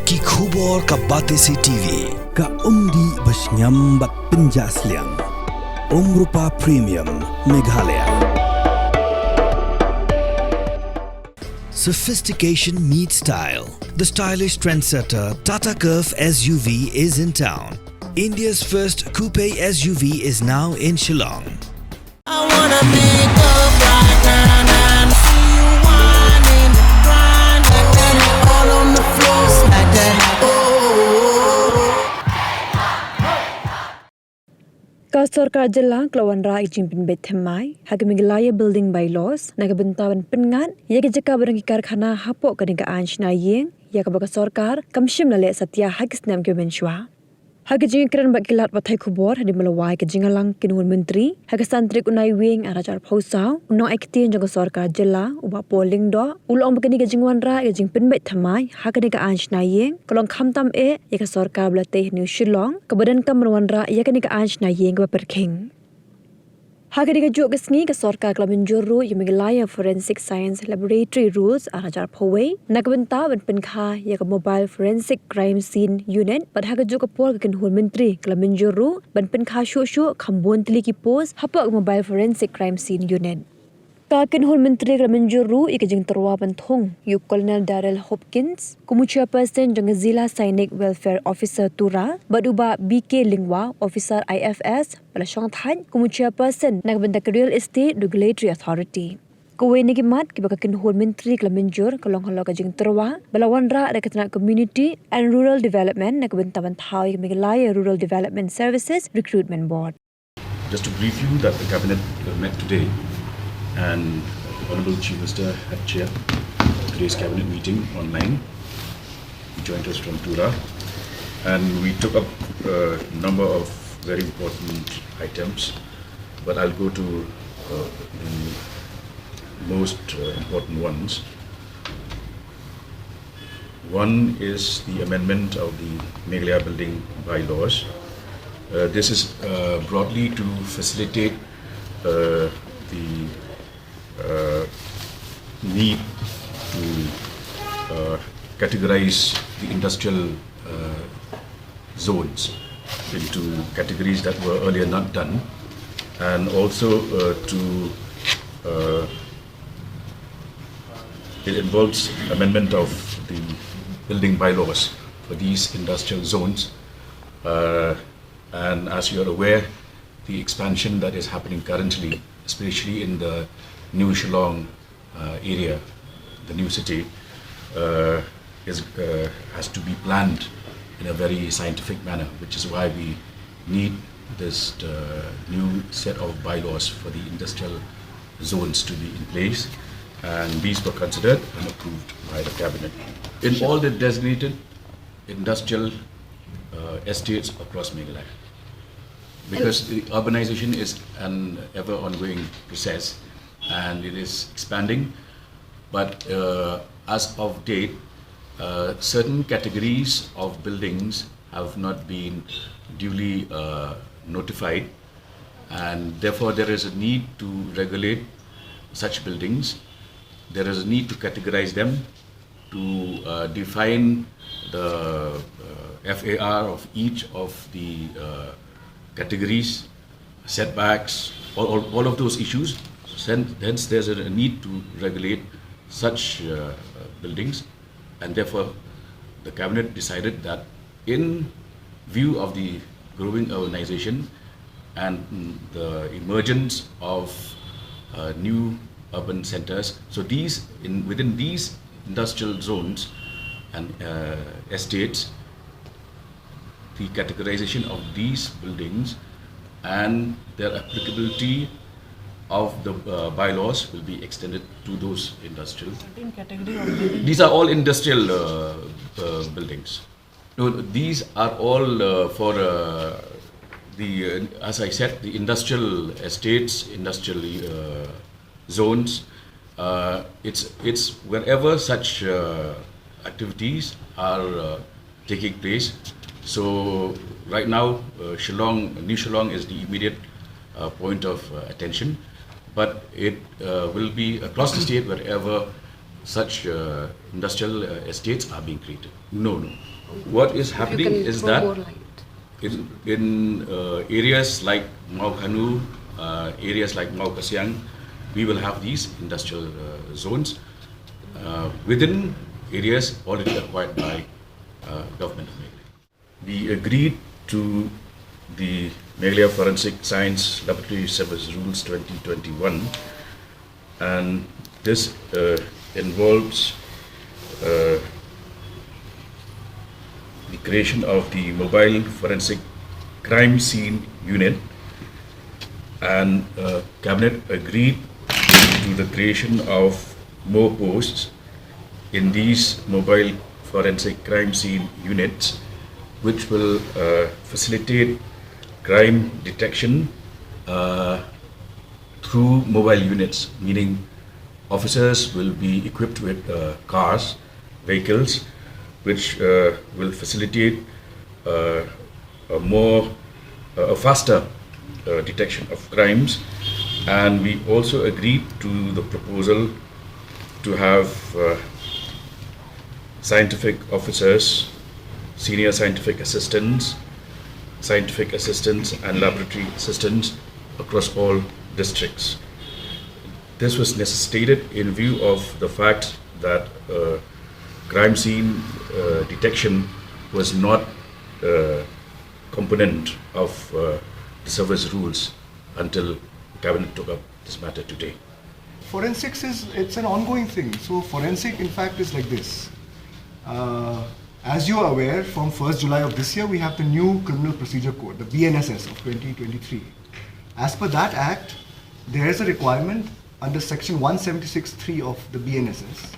ki khubor ka batesi TV ka umdi bas nyambat penjaslian Umrupa Premium Meghalaya. Sophistication meets style. The stylish trendsetter Tata Curve SUV is in town. India's first coupe SUV is now in Shillong. I wanna make up right now, see you whining, grinding, all on the floor like that. Sorkar Jylla Klawan Ra Ijimpin Bethemai Hagamigilaya Building Bylaws Nagabentawan Pynngat Yagajaka Barang Karkhana Hapok Kaniga Anshna Yeng Yakabaga Sorkar Kamshim Lale Satya Hagisnam Gyomenshwa Hagajing Kran Bakilat Patai Kubor Hadi Malawai Kajingalang Kinun Menteri Hagasantrik Unai Wing Arajar Posau Uno Ekti Jaga Sorkar Jylla Uba Polling Do Ulong Bakani Gajingwan Ra Gajimpin Bethemai Hakaniga Anshna Yeng Kolong Kamtam E Yaka Sorkar Blateh New Shillong Kabadan Kamruan Ra Yakaniga Anshna Yeng Baperking Hakaniga Juk Gasngi ka Sorkar Klaminjuru Yumigilaya Forensic Science Laboratory Rules Arajar Poway Nakabenta Ban Pynngat Yaka Mobile Forensic Crime Scene Unit But Hagajuk Apol Kakinhun Menteri Klaminjuru Ban Pynngat Shushu Kambun Tiliki Post Hapak Mobile Forensic Crime Scene Unit Kakinhun Menteri Klaminjuru Ikajing Terwa Banthong Yu Colonel Daryl Hopkins Kumucha Person Janga Jylla Sainik Welfare Officer Tura Baduba BK Lingwa Officer IFS Palashong Than Kumucha Person Nagbenda Real Estate Regulatory Authority Kuwe Nigimat Kibakakinhun Menteri Klaminjur Kalong Halo Kajing Terwa Balawan Ra Rekatana Community and Rural Development Nagbenta Banthau Yamigilaya Rural Development Services Recruitment Board. Just to brief you that the Cabinet met today and the Honourable Chief Minister had chaired today's Cabinet meeting online. He joined us from Tura and we took up a number of very important items, but I'll go to the most important ones. One is the amendment of the Meghalaya Building Bylaws. This is broadly to facilitate the need to categorize the industrial zones into categories that were earlier not done, and also it involves amendment of the building bylaws for these industrial zones, and as you are aware, the expansion that is happening currently, especially in the New Shillong area, the new city, has to be planned in a very scientific manner, which is why we need this new set of bylaws for the industrial zones to be in place, and these were considered and approved by the Cabinet. In all the designated industrial estates across Meghalaya, because the urbanization is an ever ongoing process and it is expanding, but as of date, certain categories of buildings have not been duly notified, and therefore there is a need to regulate such buildings. There is a need to categorize them, to define the FAR of each of the categories, setbacks, all of those issues. Hence, there's a need to regulate such buildings, and therefore the Cabinet decided that in view of the growing urbanization and the emergence of new urban centers, so within these industrial zones and estates, the categorization of these buildings and their applicability of the bylaws will be extended to those industrial. These are all industrial buildings. No, these are all for as I said, the industrial estates, industrial zones. It's wherever such activities are taking place. So right now, New Shillong is the immediate point of attention, but it will be across the state wherever such industrial estates are being created. No. What is happening is that in areas like Mau Khanu, areas like Mau Kasiang, we will have these industrial zones within areas already acquired by government of Meghalaya. We agreed to the Meghalaya Forensic Science Laboratory Service Rules 2021, and this involves the creation of the Mobile Forensic Crime Scene Unit, and Cabinet agreed to the creation of more posts in these Mobile Forensic Crime Scene Units, which will facilitate crime detection through mobile units, meaning officers will be equipped with cars, vehicles, which will facilitate a faster detection of crimes. And we also agreed to the proposal to have scientific officers, senior scientific assistants, and laboratory assistants across all districts. This was necessitated in view of the fact that crime scene detection was not a component of the service rules until the Cabinet took up this matter today. Forensics it's an ongoing thing. So forensic in fact is like this. As you are aware, from 1st July of this year, we have the new Criminal Procedure Code, the BNSS of 2023. As per that act, there is a requirement under section 176(3) of the BNSS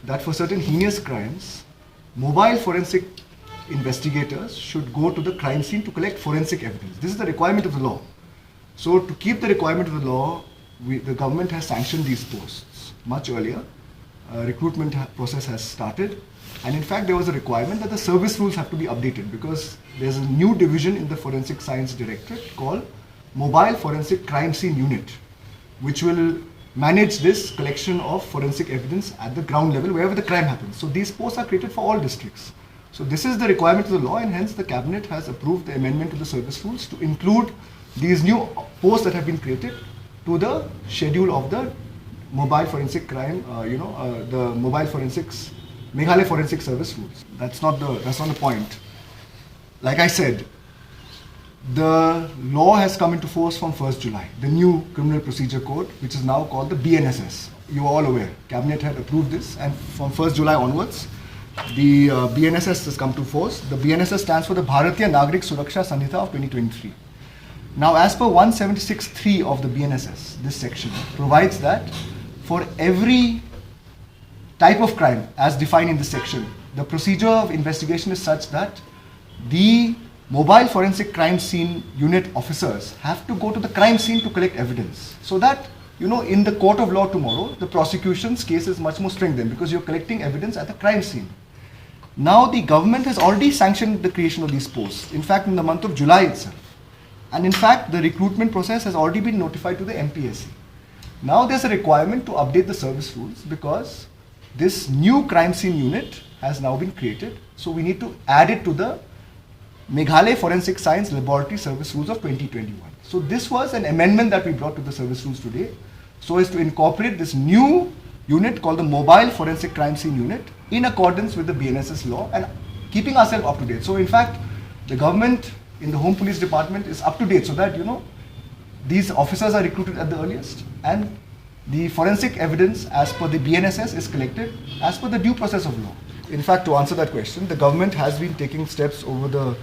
that for certain heinous crimes, mobile forensic investigators should go to the crime scene to collect forensic evidence. This is the requirement of the law. So to keep the requirement of the law, the government has sanctioned these posts much earlier. Recruitment process has started. And in fact, there was a requirement that the service rules have to be updated because there's a new division in the Forensic Science Directorate called Mobile Forensic Crime Scene Unit, which will manage this collection of forensic evidence at the ground level wherever the crime happens. So these posts are created for all districts. So this is the requirement of the law, and hence the Cabinet has approved the amendment to the service rules to include these new posts that have been created to the schedule of the mobile forensic crime, the mobile forensics Meghalaya Forensic Service rules. That's not the point. Like I said, the law has come into force from 1st July, the new Criminal Procedure Code, which is now called the BNSS. You are all aware. Cabinet had approved this, and from 1st July onwards, the BNSS has come to force. The BNSS stands for the Bharatiya Nagrik Suraksha Sanhita of 2023. Now, as per 176(3) of the BNSS, this section provides that for every type of crime as defined in this section, the procedure of investigation is such that the mobile forensic crime scene unit officers have to go to the crime scene to collect evidence. So that, in the court of law tomorrow, the prosecution's case is much more strengthened because you're collecting evidence at the crime scene. Now the government has already sanctioned the creation of these posts, in fact in the month of July itself. And in fact, the recruitment process has already been notified to the MPSC. Now there's a requirement to update the service rules because this new crime scene unit has now been created. So we need to add it to the Meghalaya Forensic Science Laboratory Service Rules of 2021. So this was an amendment that we brought to the service rules today, so as to incorporate this new unit called the Mobile Forensic Crime Scene Unit in accordance with the BNSS law and keeping ourselves up to date. So in fact, the government in the Home Police Department is up to date so that, these officers are recruited at the earliest and the forensic evidence as per the BNSS is collected as per the due process of law. In fact, to answer that question, the government has been taking steps over the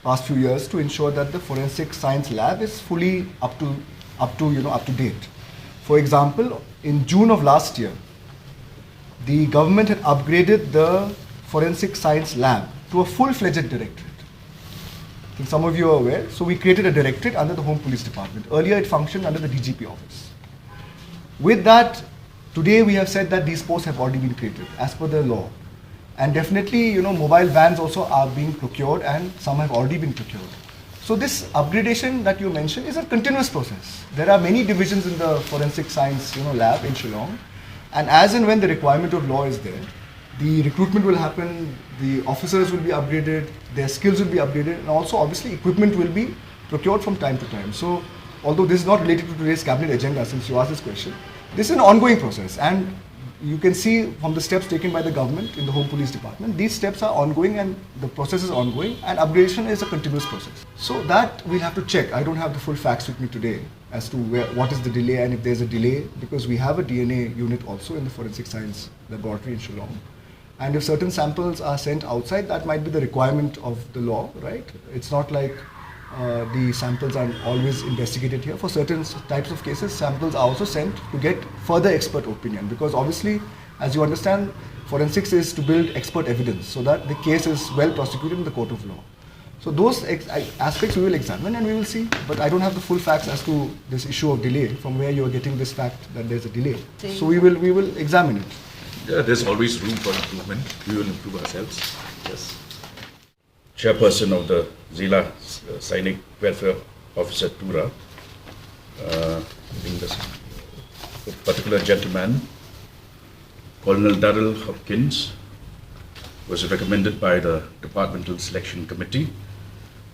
past few years to ensure that the forensic science lab is fully up to date. For example, in June of last year, the government had upgraded the forensic science lab to a full-fledged directorate. I think some of you are aware. So we created a directorate under the Home Police Department. Earlier it functioned under the DGP office. With that, today we have said that these posts have already been created as per the law. And definitely, mobile vans also are being procured and some have already been procured. So this upgradation that you mentioned is a continuous process. There are many divisions in the forensic science lab in Shillong. And as and when the requirement of law is there, the recruitment will happen, the officers will be upgraded, their skills will be upgraded, and also obviously equipment will be procured from time to time. So, although this is not related to today's cabinet agenda, since you asked this question, this is an ongoing process, and you can see from the steps taken by the government in the Home Police Department, these steps are ongoing and the process is ongoing, and upgradation is a continuous process. So that we'll have to check. I don't have the full facts with me today as to what is the delay and if there's a delay, because we have a DNA unit also in the Forensic Science Laboratory in Shillong. And if certain samples are sent outside, that might be the requirement of the law, right? It's not like the samples are always investigated here. For certain types of cases, samples are also sent to get further expert opinion, because obviously, as you understand, forensics is to build expert evidence so that the case is well prosecuted in the court of law. So those aspects we will examine and we will see, but I don't have the full facts as to this issue of delay, from where you are getting this fact that there's a delay. So we will examine it. Yeah, there's always room for improvement. We will improve ourselves. Yes. Chairperson of the Jylla Sainik Welfare Officer Tura, this particular gentleman, Colonel Darrell Hopkins, was recommended by the Departmental Selection Committee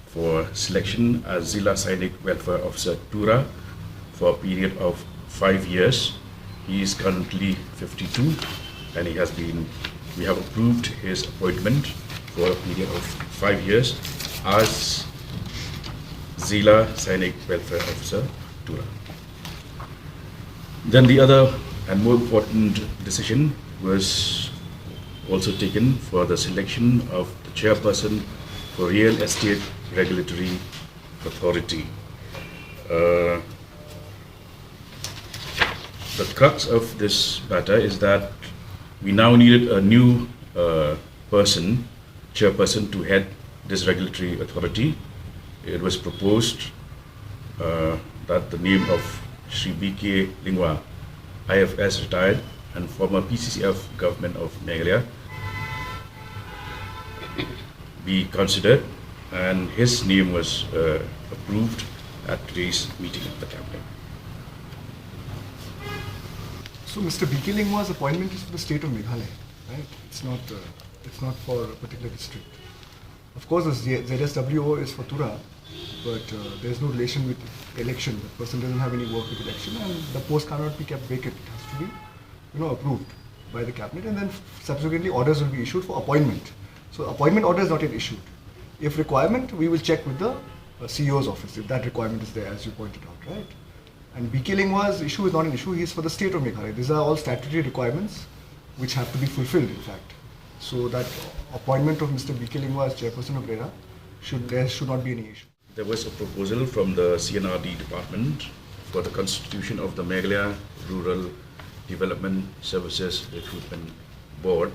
for selection as Jylla Sainik Welfare Officer Tura for a period of 5 years. He is currently 52 and we have approved his appointment for a period of 5 years as Jylla Sainik Welfare Officer Tura. Then the other and more important decision was also taken for the selection of the chairperson for Real Estate Regulatory Authority. The crux of this matter is that we now needed a new chairperson to head this regulatory authority. It was proposed that the name of Shri B.K. Lingwa, IFS retired and former PCCF government of Meghalaya, be considered, and his name was approved at today's meeting of the cabinet. So Mr. B.K. Lingwa's appointment is for the state of Meghalaya, right? It's not for a particular district. Of course, the ZSWO is for Tura, but there's no relation with election. The person doesn't have any work with election, and the post cannot be kept vacant. It has to be, approved by the cabinet, and then subsequently orders will be issued for appointment. So appointment order is not yet issued. If requirement, we will check with the CEO's office if that requirement is there, as you pointed out, right? And B.K. Lingwa's issue is not an issue. He is for the state of Meghalaya. These are all statutory requirements which have to be fulfilled, in fact. So that appointment of Mr. B.K. Lingwa as chairperson of RERA, there should not be any issue. There was a proposal from the CNRD department for the constitution of the Meghalaya Rural Development Services Recruitment Board,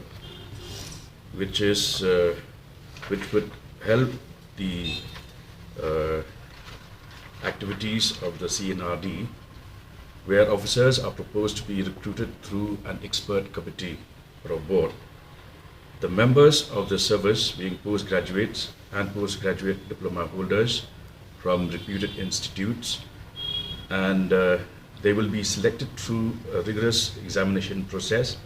which would help the activities of the CNRD, where officers are proposed to be recruited through an expert committee or a board. The members of the service being postgraduates and postgraduate diploma holders from reputed institutes, and they will be selected through a rigorous examination process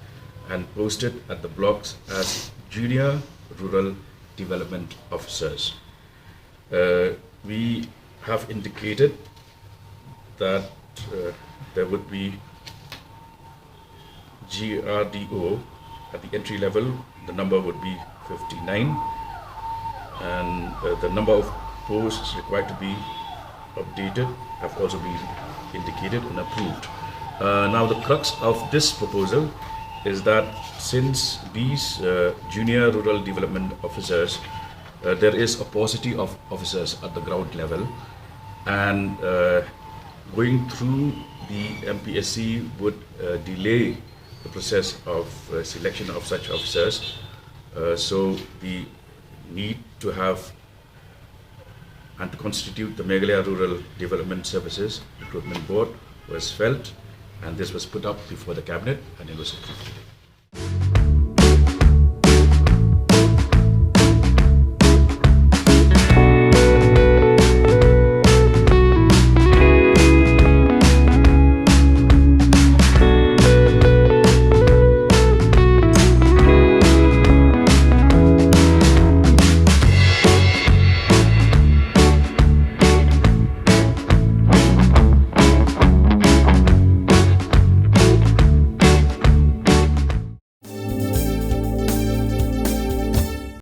and posted at the blocks as junior rural development officers. We have indicated that there would be GRDO at the entry level. The number would be 59, and the number of posts required to be updated have also been indicated and approved. Now the crux of this proposal is that since these junior rural development officers, there is a paucity of officers at the ground level, and going through the MPSC would delay the process of selection of such officers. So the need to have and to constitute the Meghalaya Rural Development Services Recruitment Board was felt, and this was put up before the cabinet and it was approved.